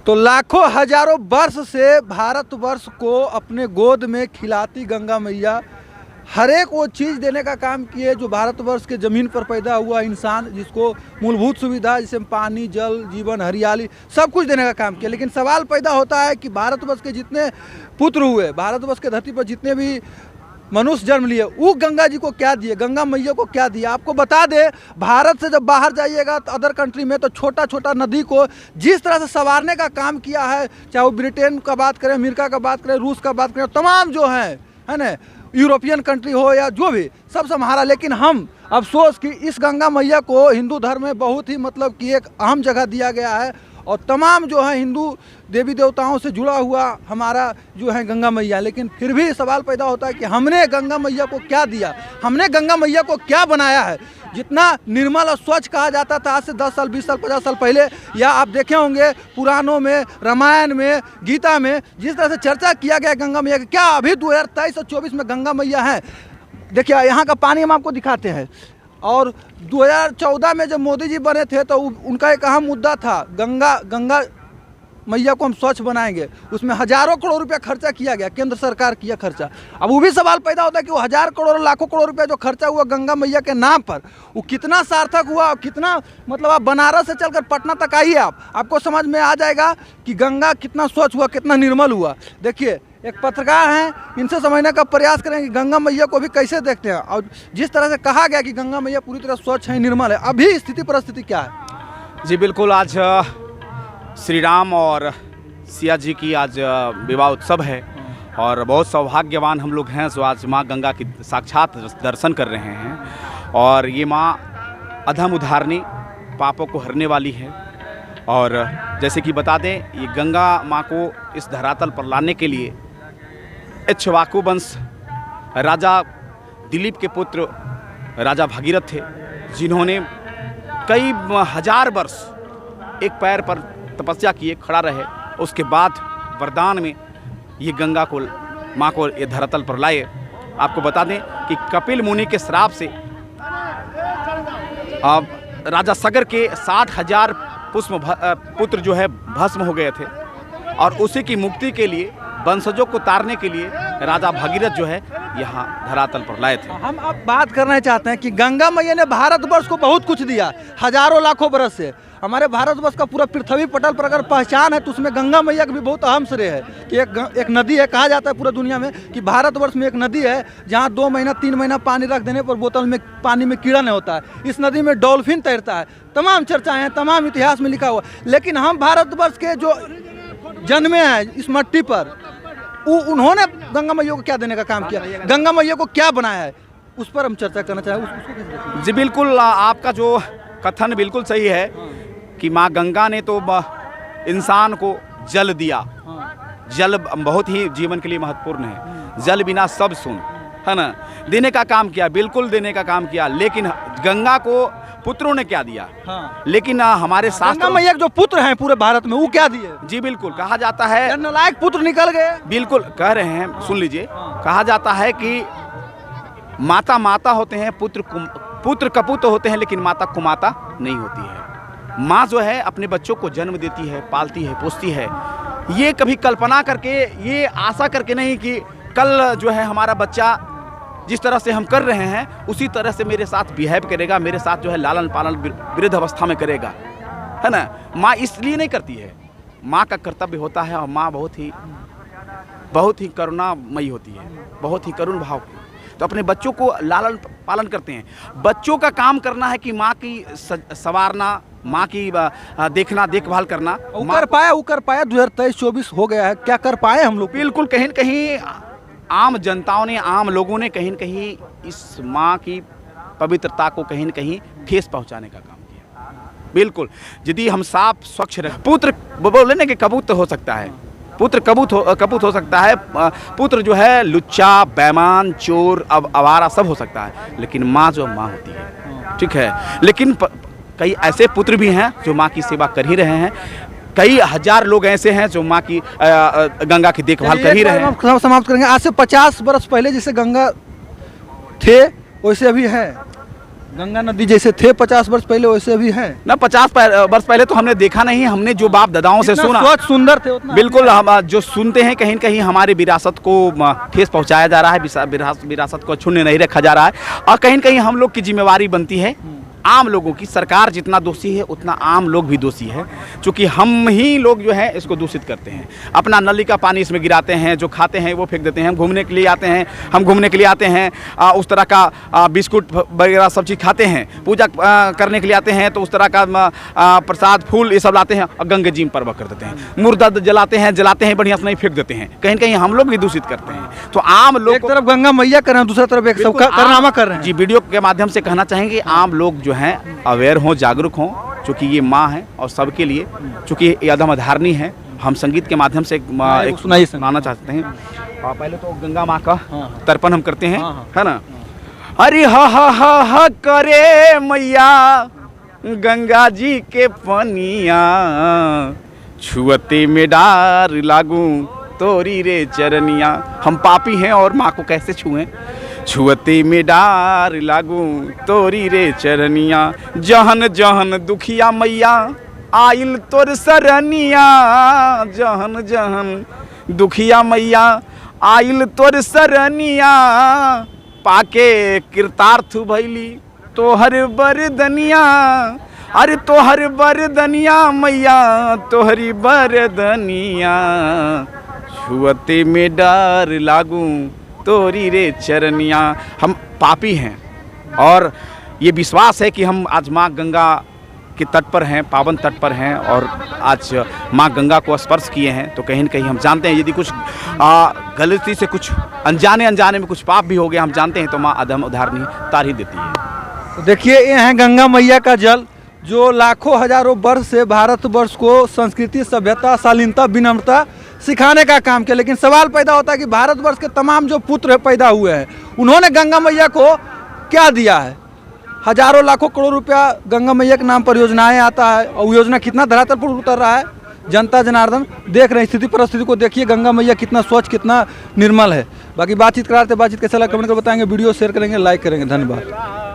तो लाखों हजारों वर्ष से भारतवर्ष को अपने गोद में खिलाती गंगा मैया हर एक वो चीज़ देने का काम किए जो भारतवर्ष के ज़मीन पर पैदा हुआ इंसान, जिसको मूलभूत सुविधा जैसे पानी, जल, जीवन, हरियाली सब कुछ देने का काम किया। लेकिन सवाल पैदा होता है कि भारतवर्ष के जितने पुत्र हुए, भारतवर्ष के धरती पर जितने भी मनुष्य जन्म लिए, वो गंगा जी को क्या दिए, गंगा मैया को क्या दिया। आपको बता दें, भारत से जब बाहर जाइएगा तो अदर कंट्री में तो छोटा छोटा नदी को जिस तरह से संवारने का काम किया है, चाहे वो ब्रिटेन का बात करें, अमेरिका का बात करें, रूस का बात करें, तमाम जो है ना, यूरोपियन कंट्री हो या जो भी, सब संभाला। लेकिन हम अफसोस कि इस गंगा मैया को हिंदू धर्म में बहुत ही मतलब कि एक अहम जगह दिया गया है और तमाम जो है हिंदू देवी देवताओं से जुड़ा हुआ हमारा जो है गंगा मैया। लेकिन फिर भी सवाल पैदा होता है कि हमने गंगा मैया को क्या दिया, हमने गंगा मैया को क्या बनाया है। जितना निर्मल और स्वच्छ कहा जाता था आज से 10 साल, 20 साल, 50 साल पहले, या आप देखे होंगे पुराणों में, रामायण में, गीता में जिस तरह से चर्चा किया गया गंगा मैया की, क्या अभी 2023 और 24 में गंगा मैया है? देखिए यहाँ का पानी हम आपको दिखाते हैं। और 2014 में जब मोदी जी बने थे तो उनका एक अहम मुद्दा था गंगा मैया को हम स्वच्छ बनाएंगे। उसमें हजारों करोड़ रुपया खर्चा किया गया, केंद्र सरकार किया खर्चा। अब वो भी सवाल पैदा होता है कि वो हजार करोड़, लाखों करोड़ रुपया जो खर्चा हुआ गंगा मैया के नाम पर, वो कितना सार्थक हुआ, कितना मतलब आप बनारस से चलकर पटना तक आइए, आपको समझ में आ जाएगा कि गंगा कितना स्वच्छ हुआ, कितना निर्मल हुआ। देखिए एक पत्रकार हैं, इनसे समझने का प्रयास करें कि गंगा मैया को भी कैसे देखते हैं। और जिस तरह से कहा गया कि गंगा मैया पूरी तरह स्वच्छ है, निर्मल है, अभी स्थिति परिस्थिति क्या है? जी बिल्कुल, आज श्री राम और सिया जी की आज विवाह उत्सव है और बहुत सौभाग्यवान हम लोग हैं जो आज माँ गंगा की साक्षात दर्शन कर रहे हैं। और ये माँ अधम उद्धारणी, पापों को हरने वाली है। और जैसे कि बता दें, ये गंगा माँ को इस धरातल पर लाने के लिए इक्ष्वाकु वंश राजा दिलीप के पुत्र राजा भगीरथ थे, जिन्होंने कई हजार वर्ष एक पैर पर तपस्या किए, खड़ा रहे। उसके बाद वरदान में ये गंगा को, माँ को ये धरातल पर लाए। आपको बता दें कि कपिल मुनि के श्राप से राजा सगर के 60,000 पुत्र जो है भस्म हो गए थे और उसी की मुक्ति के लिए, वंशजों को तारने के लिए राजा भगीरथ जो है यहाँ धरातल पर लाए थे। हम अब बात करना चाहते हैं कि गंगा मैया ने भारतवर्ष को बहुत कुछ दिया, हजारों लाखों बरस से। हमारे भारतवर्ष का पूरा पृथ्वी पटल पर अगर पहचान है तो उसमें गंगा मैया का भी बहुत अहम श्रेय है कि एक नदी है। कहा जाता है पूरा दुनिया में कि भारतवर्ष में एक नदी है जहाँ 2 महीना 3 महीना पानी रख देने पर बोतल में पानी में कीड़ा नहीं होता है। इस नदी में डॉल्फिन तैरता है। तमाम चर्चाएं हैं, तमाम इतिहास में लिखा हुआ। लेकिन हम भारतवर्ष के जो जन्मे हैं इस मट्टी पर, उन्होंने गंगा मैया को क्या देने का काम किया, गंगा मैया को क्या बनाया है, उस पर हम चर्चा करना चाहें। जी बिल्कुल, आपका जो कथन बिल्कुल सही है कि माँ गंगा ने तो इंसान को जल दिया। जल बहुत ही जीवन के लिए महत्वपूर्ण है। जल बिना सब सुन, है ना, देने का काम किया, बिल्कुल देने का काम किया। लेकिन गंगा को पुत्रों ने क्या दिया? लेकिन हमारे गंगा मैया जो पुत्र हैं पूरे भारत में, वो क्या दिए? जी बिल्कुल, कहा जाता है नालायक पुत्र निकल गए। बिल्कुल कह रहे हैं, सुन लीजिए। कहा जाता है कि माता माता होते हैं, पुत्र कपूत होते हैं, लेकिन माता कुमाता नहीं होती है। माँ जो है अपने बच्चों को जन्म देती है, पालती है, पोसती है। ये कभी कल्पना करके, ये आशा करके नहीं कि कल जो है हमारा बच्चा जिस तरह से हम कर रहे हैं उसी तरह से मेरे साथ बिहेव करेगा, मेरे साथ जो है लालन पालन वृद्ध अवस्था में करेगा, है ना। माँ इसलिए नहीं करती है, माँ का कर्तव्य होता है। और माँ बहुत ही करुणामयी होती है, बहुत ही करुण भाव की। तो अपने बच्चों को लालन पालन करते हैं। बच्चों का काम करना है कि माँ की संवारना, माँ की देखना, देखभाल करना। कर पाया 2023-24 हो गया है, क्या कर पाए हम लोग? बिल्कुल, कहीं न कहीं आम जनताओं ने, आम लोगों ने कहीं न कहीं इस माँ की पवित्रता को कहीं न कहीं ठेस पहुँचाने का काम किया। बिल्कुल, यदि हम साफ स्वच्छ रखें, पुत्र बोले ना कि कबूत हो सकता है, पुत्र कपूत हो सकता है। पुत्र जो है लुच्चा, बेईमान, चोर, आवारा सब हो सकता है, लेकिन माँ जो माँ होती है, ठीक है। लेकिन कई ऐसे पुत्र भी हैं जो माँ की सेवा कर ही रहे हैं। कई हजार लोग ऐसे हैं जो माँ की गंगा की देखभाल कर ही रहे हैं। समाप्त करेंगे। आज से 50 वर्ष पहले जैसे गंगा थे वैसे अभी हैं। गंगा नदी जैसे थे 50 वर्ष पहले वैसे अभी है ना। 50 वर्ष पहले तो हमने देखा नहीं, हमने जो बाप दादाओं से सुना, स्वच्छ सुंदर थे उतना बिल्कुल। हम जो सुनते हैं कहीं न कहीं हमारी विरासत को ठेस पहुंचाया जा रहा है, विरासत को छूने नहीं रखा जा रहा है, और कहीं न कहीं हम लोग की जिम्मेवारी बनती है, आम लोगों की। सरकार जितना दोषी है उतना आम लोग भी दोषी है, क्योंकि हम ही लोग जो है इसको दूषित करते हैं। अपना नली का पानी इसमें गिराते हैं, जो खाते हैं वो फेंक देते हैं। हम घूमने के लिए आते हैं, उस तरह का बिस्कुट वगैरह सब चीज़ खाते हैं। पूजा करने के लिए आते हैं तो उस तरह का प्रसाद फूल ये सब लाते हैं और गंगे जी में परवा कर देते हैं। मुर्दा जलाते हैं बढ़िया से नहीं फेंक देते हैं। कहीं न कहीं हम लोग भी दूषित करते हैं। तो आम लोग एक तरफ गंगा मैया कर रहे हैं, दूसरी तरफ एक सब कारनामा कर रहे हैं। जी, वीडियो के माध्यम से कहना चाहेंगे आम लोग जो हैं अवेयर हों, जागरूक हों, क्योंकि ये माँ है और सबके लिए, क्योंकि ये अधमधारणी है। हम संगीत के माध्यम से एक सुनाना चाहते हैं। पहले तो गंगा माँ का तर्पण हम करते हैं, है ना। अरे हा करे मैया गंगा जी के पनिया, छुअते में डार लागू तोरी रे चरनिया। हम पापी हैं और माँ को कैसे छुएं, छुअते में डार लागू तोरी रे चरनिया। जहन जहन दुखिया मैया आइल तोर सरनिया, जहन जहन दुखिया मैया आइल तोर सरनिया। पाके कृतार्थ भैली तोहर बरदनिया, अरे तोहर बरदनिया मैया तोहरी बरदनिया। छुअते में डार लागू तोरी रे चरनिया। हम पापी हैं और ये विश्वास है कि हम आज माँ गंगा के तट पर हैं, पावन तट पर हैं, और आज माँ गंगा को स्पर्श किए हैं। तो कहीं न कहीं हम जानते हैं यदि कुछ गलती से कुछ अनजाने में कुछ पाप भी हो गया, हम जानते हैं तो माँ अधम उद्धारणी तार ही देती है। तो देखिए ये है गंगा मैया का जल, जो लाखों हजारों वर्ष से भारतवर्ष को संस्कृति, सभ्यता, शालीनता, विनम्रता सिखाने का काम किया। लेकिन सवाल पैदा होता है कि भारतवर्ष के तमाम जो पुत्र पैदा हुए हैं उन्होंने गंगा मैया को क्या दिया है। हजारों लाखों करोड़ रुपया गंगा मैया के नाम पर योजनाएं आता है, और योजना कितना धरातल पर उतर रहा है, जनता जनार्दन देख रहे हैं। स्थिति परिस्थिति को देखिए, गंगा मैया कितना स्वच्छ, कितना निर्मल है। बाकी बातचीत कराते, बातचीत कैसा लगा कमेंट कर बताएंगे, वीडियो शेयर करेंगे, लाइक करेंगे। धन्यवाद।